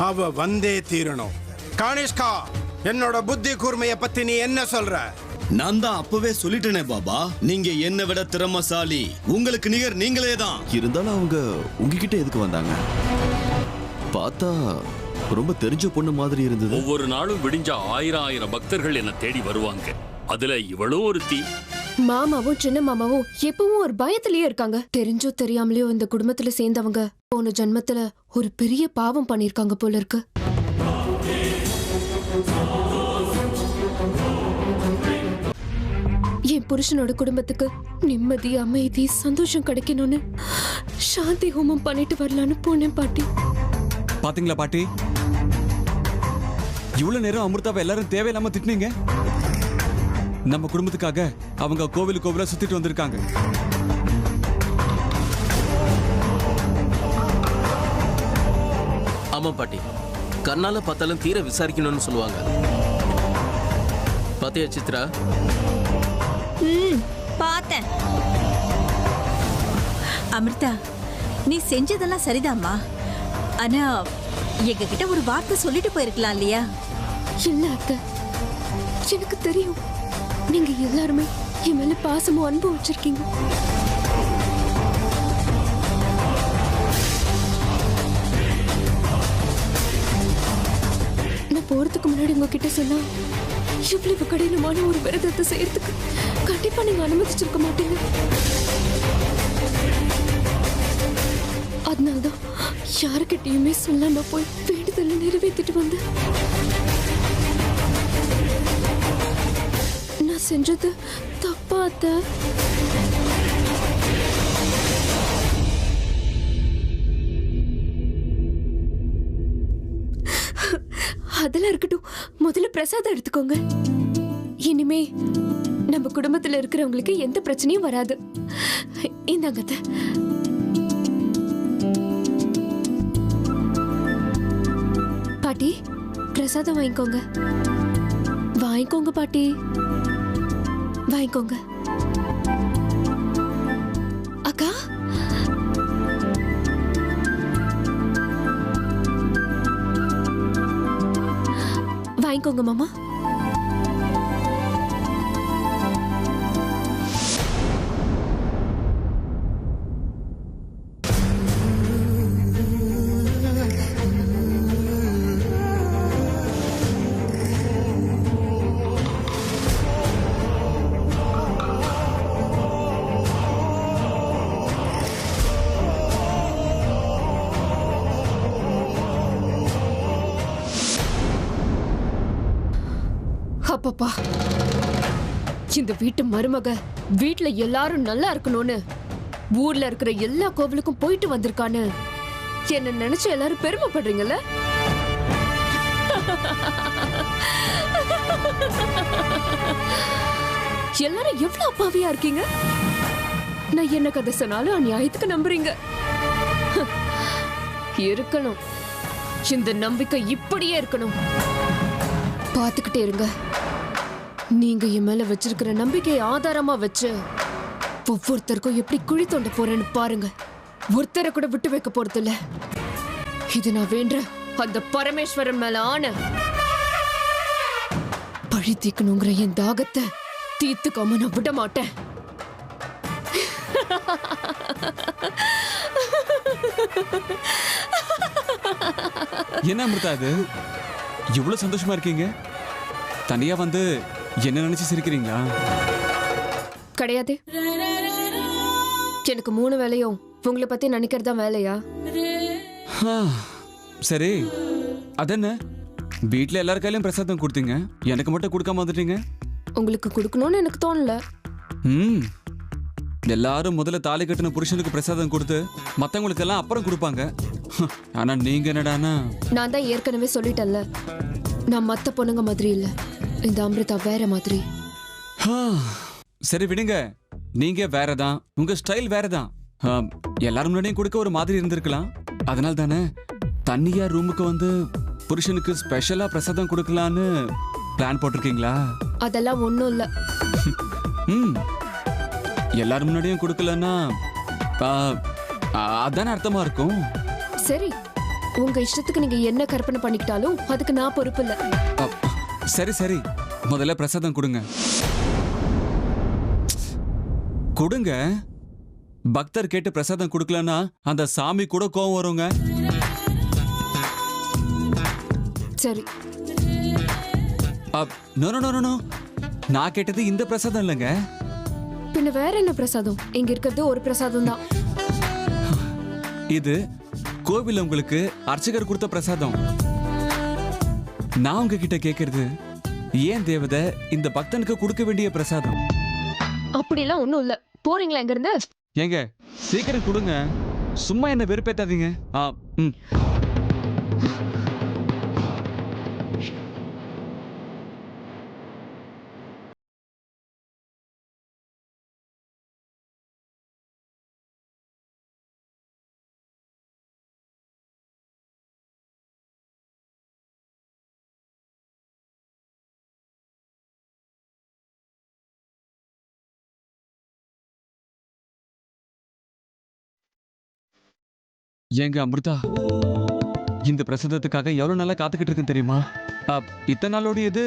அவ வந்தே தீரணும். கானிஷ்கா, என்னோட புத்தி கூர்மையை பத்தி நீ என்ன சொல்ற? நான் தான் அப்பவே சொல்லிட்டேனே பாபா, நீங்க என்ன விட திறமசாலி, உங்களுக்கு நிகர் நீங்களே தான். இருந்தாலும் அவங்க உங்ககிட்ட எதுக்கு வந்தாங்க? பார்த்தா ரொம்ப தெரிஞ்ச பொண்ணு மாதிரி இருந்தது. ஒவ்வொரு நாளும் விடிஞ்சா ஆயிரம் பக்தர்கள் என்ன தேடி வருவாங்க. அதுல இவளும் ஒருத்தி. மாமாவும் சின்ன மாமாவும் எப்பவும் ஒரு பயத்திலேயே இருக்காங்க. தெரிஞ்சோ தெரியாமலையோ இந்த குடும்பத்துல சேர்ந்தவங்க போன ஜன்மத்துல ஒரு பெரிய பாவம் பண்ணிருக்காங்க போல இருக்கு. என் புருஷனோட குடும்பத்துக்கு நிம்மதி, அமைதி, சந்தோஷம் கிடைக்கணும்னு சாந்தி ஹோமம் பண்ணிட்டு வரலான்னு போனேன் பாட்டி. பாத்தீங்களா பாட்டி, இவ்வளவு நேரம் அமிர்தாவை எல்லாரும் தேவையில்லாம திட்டினீங்க. நம்ம குடும்பத்துக்காக அவங்க கோவிலா சுத்திட்டு வந்திருக்காங்க. ஆமா பாட்டி, கண்ணால பார்த்தாலும் தீர விசாரிக்கணும்னு சொல்லுவாங்க. பாத்தியா சித்ரா? பார்த்தேன். அமிர்தா, நீ செஞ்சதெல்லாம் சரிதாம்மா. ஆனா எங்க கிட்ட ஒரு வார்த்தை சொல்லிட்டு போயிருக்கலாம் இல்லையா? இல்ல அத்தை, எனக்கு தெரியும் நீங்க எல்லாருமே என் மேல பாசமும் அன்பும் வச்சிருக்கீங்க. நான் போறதுக்கு முன்னாடி உங்ககிட்ட சொன்னா இவ்வளவு கடினமான ஒரு விரதத்தை செய்யறதுக்கு கண்டிப்பா நீங்க அனுமதிச்சிருக்க மாட்டீங்க. அதனால்தான் யாருக்கிட்டையுமே சொல்லாம போய் வேண்டுதலை நிறைவேற்றிட்டு வந்தேன். நான் செஞ்சது தப்பா அத்தை? அதெல்லாம் இருக்கட்டும், முதல்ல பிரசாதம் எடுத்துக்கோங்க. இனிமே நம்ம குடும்பத்துல இருக்கிறவங்களுக்கு எந்த பிரச்சனையும் வராது. இந்தாங்க அத்தை. பாட்டி, பிரசாதம் வாங்கிக்கோங்க. வாங்கிக்கோங்க பாட்டி, வாங்கிக்கோங்க. அக்கா, வாங்கிக்கோங்க மாமா. அப்பப்பா, இந்த வீட்டு மருமக வீட்டுல எல்லாரும் நல்லா இருக்கணும்னு ஊர்ல இருக்கிற எல்லா கோவிலுக்கும் போயிட்டு வந்திருக்கான்னு என்ன நினைச்சு எல்லாரும் பெருமைப்படுறீங்கல்ல? எல்லாரும் எவ்வளவு அப்பாவியா இருக்கீங்க. நான் என்ன கதை சொன்னாலும் அநியாயத்துக்கு நம்புறீங்க. இருக்கணும், இந்த நம்பிக்கை இப்படியே இருக்கணும். பாத்துக்கிட்டே இருங்க. நீங்க என் மேல வச்சிருக்கிற நம்பிக்கையை ஆதாரமா வச்சு ஒவ்வொருத்தருக்கும் எப்படி குழி தோண்ட போறேன்னு பாருங்க. ஒருத்தரை கூட விட்டு வைக்க போறது இல்ல. இது நான் வேண்ட அந்த பரமேஸ்வரன் மேல ஆன பழி தீக்கணுங்கிற என் தாகத்தை தீர்த்துக்காம நான் விட மாட்டேன். என்ன அமிர்தா இது, இவ்வளவு சந்தோஷமா இருக்கீங்க? தனியா வந்து என்ன நினைச்சு சிரிக்கிறீங்களா? கிடையாது, எனக்கு 3 வேலையும் உங்களை பத்தி நினைக்கிறதா வேலையா? சரி, அதென்ன வீட்டுல எல்லார் கையிலும் பிரசாதம் கொடுத்தீங்க, எனக்கு மட்டும் கொடுக்காம வந்துட்டீங்க. உங்களுக்கு கொடுக்கணும்னு எனக்கு தோணல. எல்லாரும் முதல்ல தாலி கட்டின புருஷனுக்கு பிரசாதம் கொடுத்து மத்தவங்களுக்கு எல்லாம் அப்புறம் கொடுப்பாங்க. ஆனா நீங்க என்னடானா? நான் தான் ஏற்கனவே சொல்லிட்டேன்ல, நான் மத்த பொண்ணுங்க மாதிரி இல்ல. இந்த அமிர்தா வேற மாதிரி. சரி விடுங்க, நீங்க வேறதான், உங்க ஸ்டைல் வேறதான். எல்லாரும் முன்னாடியும் கொடுக்க ஒரு மாதிரி இருந்திருக்கலாம். அதனால தானே தண்ணியா ரூமுக்கு வந்து புருஷனுக்கு ஸ்பெஷலா பிரசாதம் கொடுக்கலான்னு பிளான் போட்டிருக்கீங்களா? அதெல்லாம் ஒண்ணும் இல்ல. எல்லாரும் முன்னாடியும் கொடுக்கலன்னா அதானே அர்த்தமா இருக்கும். சரி, உங்க இஷ்டத்துக்கு நீங்க என்ன கற்பனை பண்ணிக்கிட்டாலும் அதுக்கு நான் பொறுப்பு இல்ல. சரி சரி, முதல்ல பிரசாதம் கொடுங்க. கொடுங்க. பக்தர் கேட்டு பிரசாதம் கொடுக்கலன்னா அந்த சாமி கூட கோவம் வருங்க. சரி. நோ நோ நோ நோ, நான் கேட்டது இந்த பிரசாதம் இல்லைங்க. பின்ன வேற என்ன பிரசாதம்? இங்க இருக்கிறது ஒரு பிரசாதம் தான். இது கோவில் உங்களுக்கு அர்ச்சகர் கொடுத்த பிரசாதம். நான் உங்ககிட்ட கேட்கறது, ஏன் தேவதை இந்த பக்தனுக்கு கொடுக்க வேண்டிய பிரசாதம்? அப்படிலாம் ஒண்ணும் இல்ல. போறீங்களா இங்க இருந்து? ஏங்க சீக்கிரம் கொடுங்க, சும்மா என்ன வெறுப்பேத்தாதீங்க. ம். ஏங்க அமிர்தா, இந்த பிரசாதத்துக்காக எவ்வளவு நாளா காத்துக்கிட்டு இருக்கேன் தெரியுமா? இத்தனை நாளோட இது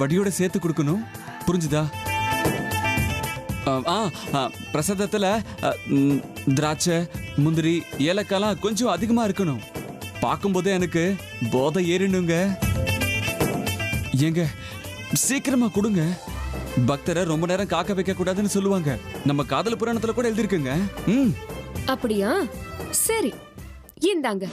வடியோட சேர்த்து கொடுக்கணும், புரிஞ்சுதா? பிரசாதத்துல திராட்சை, முந்திரி, ஏலக்காய்லாம் கொஞ்சம் அதிகமா இருக்கணும். பார்க்கும்போதே எனக்கு போதை ஏறினுங்க. ஏங்க சீக்கிரமா கொடுங்க. பக்தரை ரொம்ப நேரம் காக்க வைக்க கூடாதுன்னு சொல்லுவாங்க. நம்ம காதல் புராணத்துல கூட எழுதிருக்குங்க. அப்படியா? சரி, இந்தாங்க.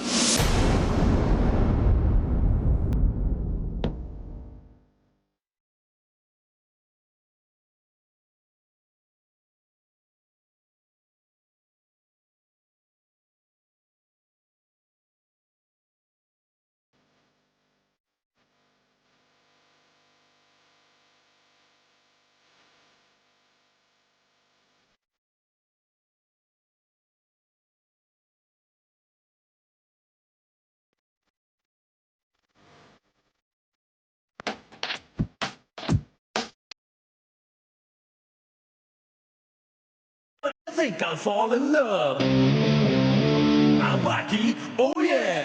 I think I'll fall in love. I'm wacky, oh yeah.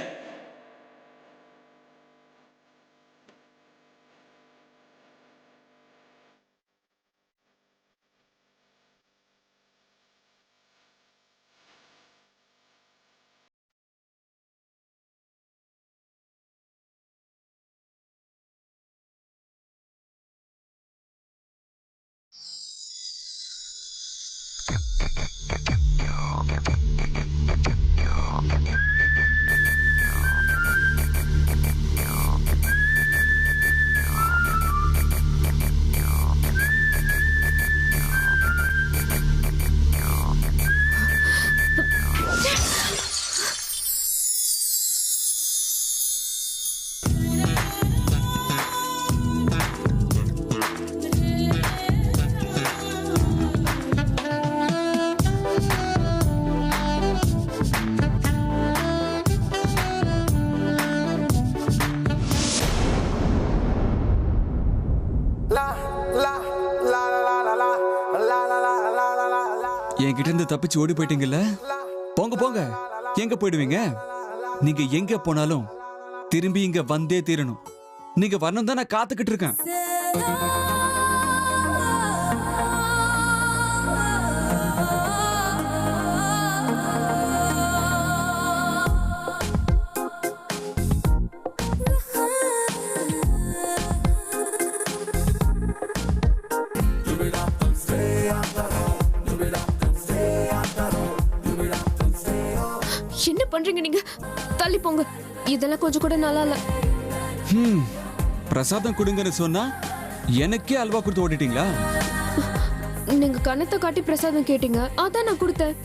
என்கிட்ட இருந்து தப்பிச்சு ஓடி போயிட்டீங்கல்ல? போங்க போங்க, எங்க போயிடுவீங்க? நீங்க எங்க போனாலும் திரும்பி இங்க வந்தே தீரணும். நீங்க வரணும் தான் நான் காத்துக்கிட்டு இருக்கேன். என்ன பண்றீங்க நீங்க? தள்ளி போங்க. இதெல்லாம் கொஞ்சம் கூட நல்லா இல்ல. பிரசாதம் கொடுங்கன்னு சொன்னா எனக்கே அல்வா கொடுத்து ஓடிட்டீங்களா? நீங்க கண்ணத்தை காட்டி பிரசாதம் கேட்டீங்க, அதான் நான் கொடுத்தேன்.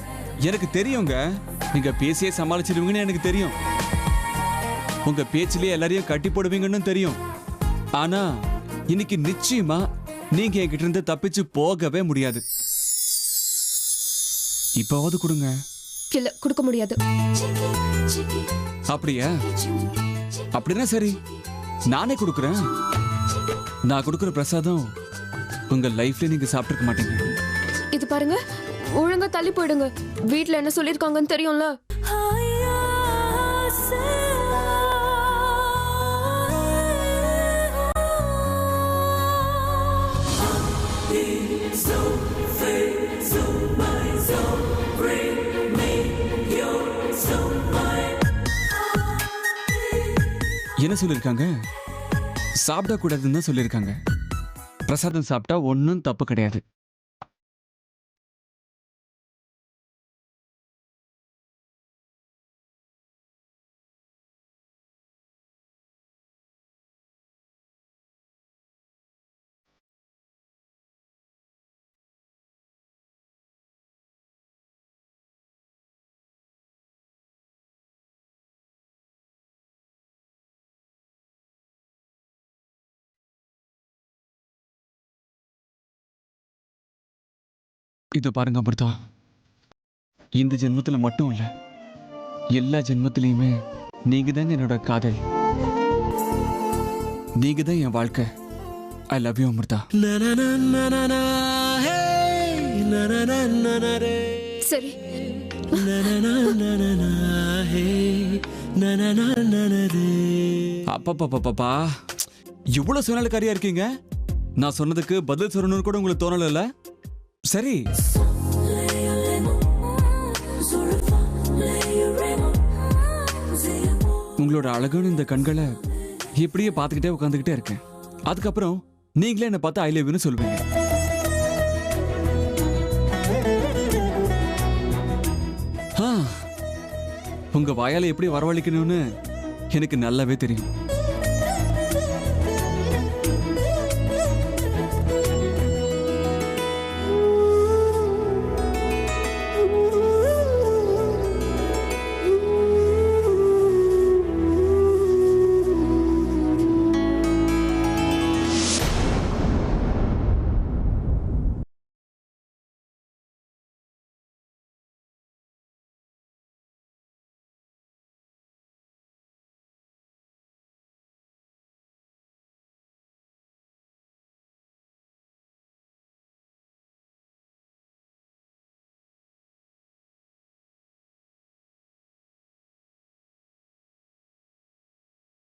எனக்கு தெரியுங்க, நீங்க பேசியே சமாளிச்சிருவீங்கன்னு எனக்கு தெரியும். உங்க பேச்சிலேயே எல்லாரையும் கட்டி போடுவீங்கன்னு தெரியும். ஆனா இன்னைக்கு நிச்சயமா நீங்க என்கிட்ட இருந்து தப்பிச்சு போகவே முடியாது. இப்பவாவது கொடுங்க. இல்ல, கொடுக்க முடியாது. அப்படியா? அப்படின்னா சரி, நானே கொடுக்குறேன். நான் கொடுக்குற பிரசாதம் உங்க லைஃப்ல நீங்க சாப்பிட்டுருக்க மாட்டீங்க. இது பாருங்க, ஒழுங்கா தள்ளி போயிடுங்க. வீட்ல என்ன சொல்லிருக்காங்கன்னு தெரியும்ல. என்ன சொல்லியிருக்காங்க? சாப்பிட கூடாதுன்னு தான் சொல்லியிருக்காங்க. பிரசாதம் சாப்பிட்டா ஒன்றும் தப்பு கிடையாது. இது பாருங்க அமிர்தா, இந்த ஜென்மத்துல மட்டும் இல்ல, எல்லா ஜென்மத்திலையுமே நீங்க தாங்க என்னோட காதல். நீங்க தான் என் வாழ்க்கை. I love you Amrita. சரி, அப்பா இவ்வளவு சுயநலக்காரியா இருக்கீங்க. நான் சொன்னதுக்கு பதில் சொல்லணும்னு கூட உங்களுக்கு தோணல. சரி, உங்களோட அழகான இந்த கண்களை இப்படியே பார்த்துக்கிட்டே உட்காந்துக்கிட்டே இருக்கேன். அதுக்கப்புறம் நீங்களே என்னை பார்த்து ஐ லவ் யூன்னு சொல்லுவீங்க. உங்க வாயால எப்படி வரவழைக்கணும்னு எனக்கு நல்லாவே தெரியும்.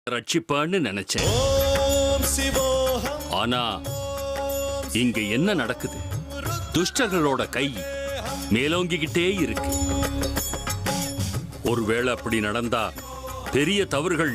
ரட்சிப்பான்னு நினைச்சேன். ஆனா இங்க என்ன நடக்குது? துஷ்டர்களோட கை மேலோங்கிக்கிட்டே இருக்கு. ஒருவேளை அப்படி நடந்தா பெரிய தவறுகள்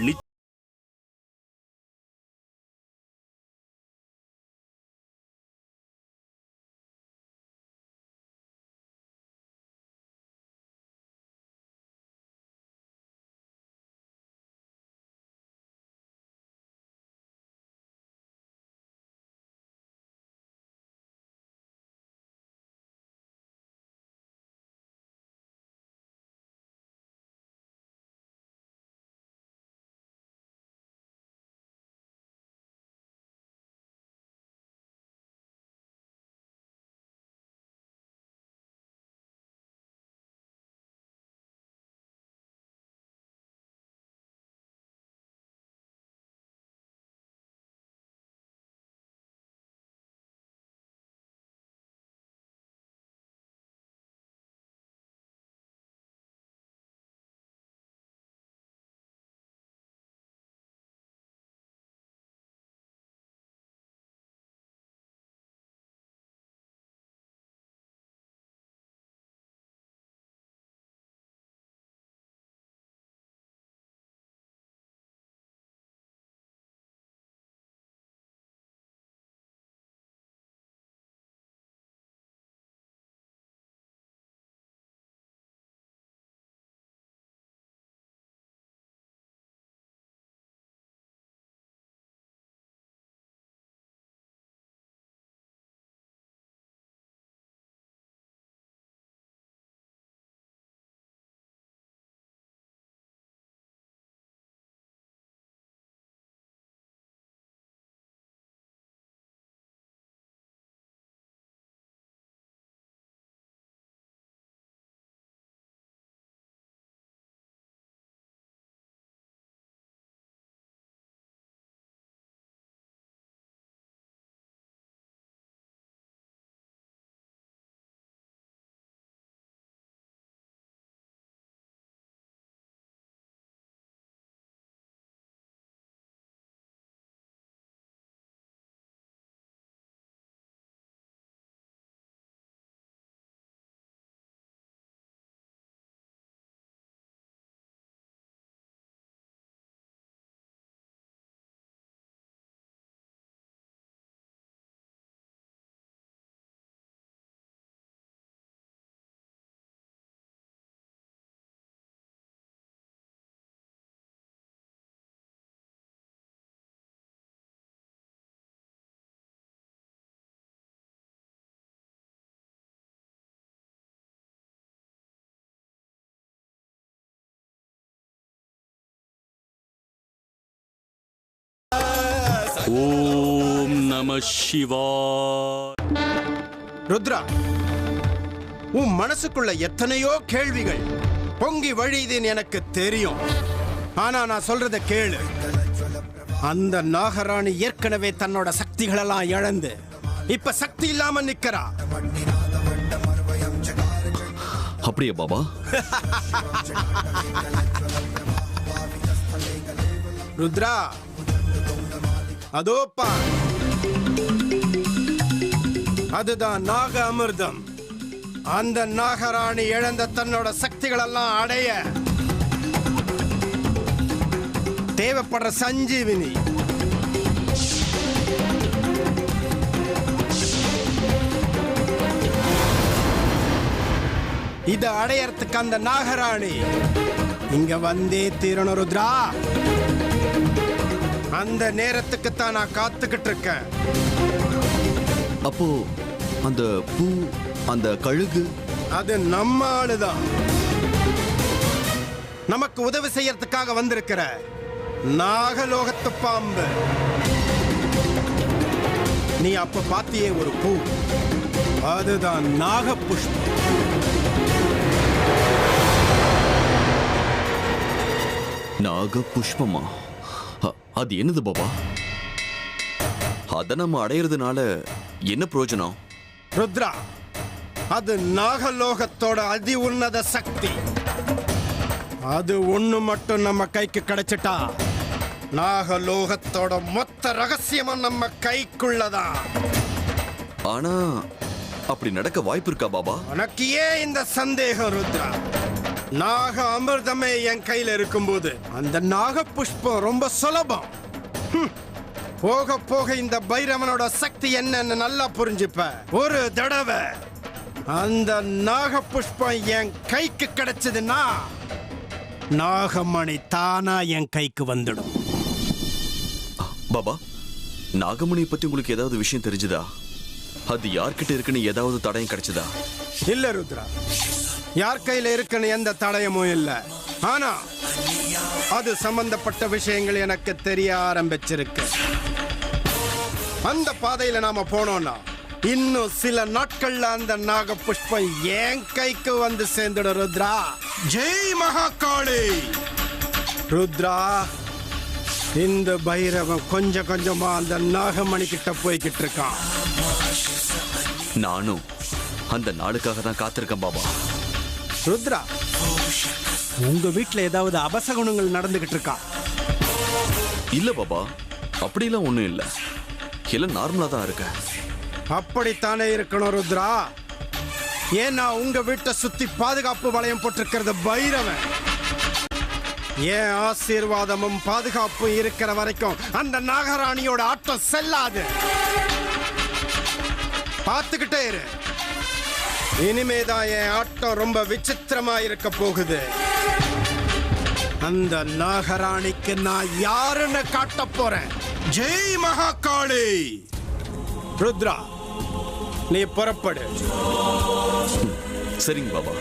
ஓம் நம சிவாய. ருத்ரா, உன் மனசுக்குள்ள எத்தனையோ கேள்விகள் பொங்கி வழியுதுன்னு எனக்கு தெரியும். ஆனா நான் சொல்றத கேளு. அந்த நாகராணி ஏற்கனவே தன்னோட சக்திகளெல்லாம் இழந்து இப்ப சக்தி இல்லாம நிக்கிறா. அப்படியே பாபா? ருத்ரா, அதோப்பா, அதுதான் நாக அமிர்தம். அந்த நாகராணி இழந்த தன்னோட சக்திகளெல்லாம் அடைய தேவைப்படுற சஞ்சீவினி. இத அடையறதுக்கு அந்த நாகராணி இங்க வந்தே தீரணும் ருத்ரா. அந்த நேரத்துக்கு தான் நான் காத்துக்கிட்டு இருக்கேன். அப்போ அந்த பூ, அந்த கழுகு, அது நம்ம ஆளுதான். நமக்கு உதவி செய்யறதுக்காக வந்திருக்கிற நாகலோகத்து பாம்பு. நீ அப்ப பாத்தியே ஒரு பூ, அதுதான் நாக புஷ்பம். நாக புஷ்பமா? அது என்னது பாபா? அத நம்ம அடையிறதுனால என்ன பிரயோஜனம்? ருத்ரா, அது நாகலோகத்தோட அதி உன்னத சக்தி. அது ஒண்ணு மட்டும் நம்ம கைக்கு கிடைச்சிட்டா நாகலோகத்தோட மொத்த ரகசியமும் நம்ம கைக்குள்ளதான். ஆனா அப்படி நடக்க வாய்ப்பு இருக்கா பாபா? உனக்கு ஏன் இந்த சந்தேகம் ருத்ரா? நாக அமிர்தமே என் கையில இருக்கும்போது அந்த நாக புஷ்பம் ரொம்ப சுலபம். போக போக இந்த பைரவனோட சக்தி என்னன்னு நல்லா புரிஞ்சுப்ப. ஒரு தடவை அந்த நாக புஷ்பம் என் கைக்கு கிடைச்சதுன்னா நாகமணி தானா என் கைக்கு வந்துடும். பாபா, நாகமணி பத்தி உங்களுக்கு ஏதாவது விஷயம் தெரிஞ்சுதா? அது யார்கிட்ட இருக்குன்னு ஏதாவது தடயம் கிடைச்சதா? இல்ல ருத்ரா, யார் கையில இருக்குன்னு எந்த தடயமும் இல்ல. ஆனா அது சம்பந்தப்பட்ட விஷயங்கள் எனக்கு தெரிய ஆரம்பிச்சிருக்கு. அந்த பாதையில நாம போனோம்னா இன்னும் சில நாட்கள்ல அந்த நாக புஷ்பம் என் கைக்கு வந்து சேர்ந்துடும் ருத்ரா. ஜெய் மகாகாளி. ருத்ரா, இந்த பைரவன் கொஞ்சம் கொஞ்சமா அந்த நாகமணி கிட்ட போய்கிட்டு இருக்கான். நானும் அந்த நாளுக்காக தான் காத்திருக்கேன் பாபா. ருத்ரா, உங்க வீட்டுல ஏதாவது அபசகுணங்கள் நடந்துகிட்டு இருக்கா? இல்ல பாபா, அப்படிலாம் ஒண்ணும் இல்ல. எல்லாம் நார்மலா தான் இருக்க. அப்படித்தானே இருக்கணும் ருத்ரா. ஏன்னா உங்க வீட்டை சுத்தி பாதுகாப்பு வளையம் போட்டிருக்கிறது பைரவன். ஏன் ஆசீர்வாதமும் பாதுகாப்பும் இருக்கிற வரைக்கும் அந்த நாகராணியோட ஆட்டம் செல்லாது. பார்த்துக்கிட்டே இரு. இனிமேதான் என் ஆட்டம் ரொம்ப விசித்திரமா இருக்க போகுது. அந்த நாகராணிக்கு நான் யாருன்னு காட்ட போறேன். ஜெய் மகாகாளி. ருத்ரா, நீ புறப்படு. சரிங்க பாபா.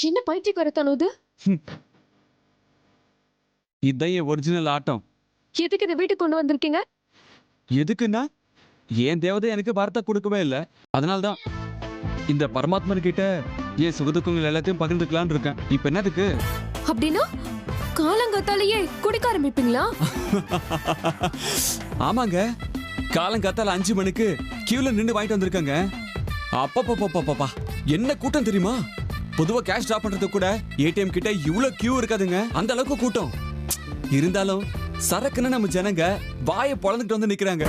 என்ன பைத்தியக்காரத்தனம் இது? இதான் என் ஒரிஜினல் ஆட்டம். எதுக்கு இதை வீட்டுக்கு கொண்டு வந்திருக்கீங்க? எதுக்குன்னா என் தேவதை எனக்கு வார்த்தை கொடுக்கவே இல்லை. அதனால்தான் இந்த பரமாத்மன் கிட்ட என் சுகதுக்கங்கள் எல்லாத்தையும் பகிர்ந்துக்கலான்னு இருக்கேன். இப்ப என்னதுக்கு? அப்படின்னா காலங்காத்தாலேயே குடிக்க ஆரம்பிப்பீங்களா? ஆமாங்க, காலங்காத்தால 5 மணிக்கு கியூல நின்று வாங்கிட்டு வந்திருக்காங்க. அப்பப்பா என்ன கூட்டம் தெரியுமா? பொதுவா கேஷ் டிராப் பண்றது கூட ஏடிஎம் கிட்ட இவ்வளவு கியூ இருக்காதுங்க. அந்த அளவுக்கு கூட்டம் இருந்தாலும் சரக்குன்னு நம்ம ஜனங்க வாயை பொளந்துட்டு வந்து நிக்கிறாங்க.